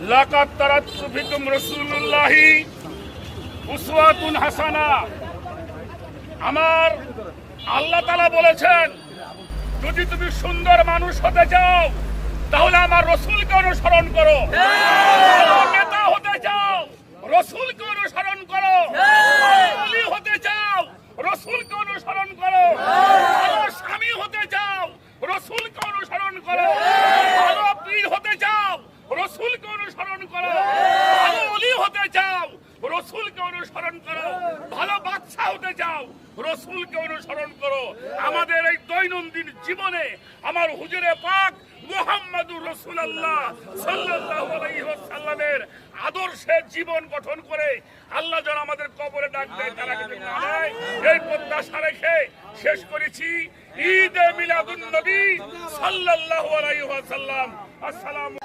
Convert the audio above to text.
লাকাদ তারাকতু ফিকুম রাসূলুল্লাহি উসওয়াতুন হাসানা। আমার আল্লাহ তাআলা বলেছেন, যদি তুমি সুন্দর মানুষ হতে চাও তাহলে আমার রাসূলকে অনুসরণ করো। ভালো নেতা হতে চাও রাসূলকে অনুসরণ করো। ওলি হতে চাও রাসূলকে অনুসরণ করো। ভালো স্বামী হতে চাও রাসূলকে অনুসরণ করো। ভালো পীর হতে চাও রাসূলকে অনুসরণ করো। ভালো ওলি হতে চাও রাসূলকে অনুসরণ করো। ভালো বাদশা হতে চাও রাসূলকে অনুসরণ করো। আমাদের এই দৈনন্দিন জীবনে আমার হুজুরে পাক মুহাম্মদুর রাসূলুল্লাহ সাল্লাল্লাহু আলাইহি ওয়াসাল্লামের আদর্শে জীবন গঠন করে আল্লাহ যেন আমাদের কবরে ডাক দেয়, তারা কিন্তু নামায়, এই প্রত্যাশা রেখে শেষ করেছি। ঈদ মিলাদুন নবী সাল্লাল্লাহু আলাইহি ওয়াসাল্লাম। আসসালামু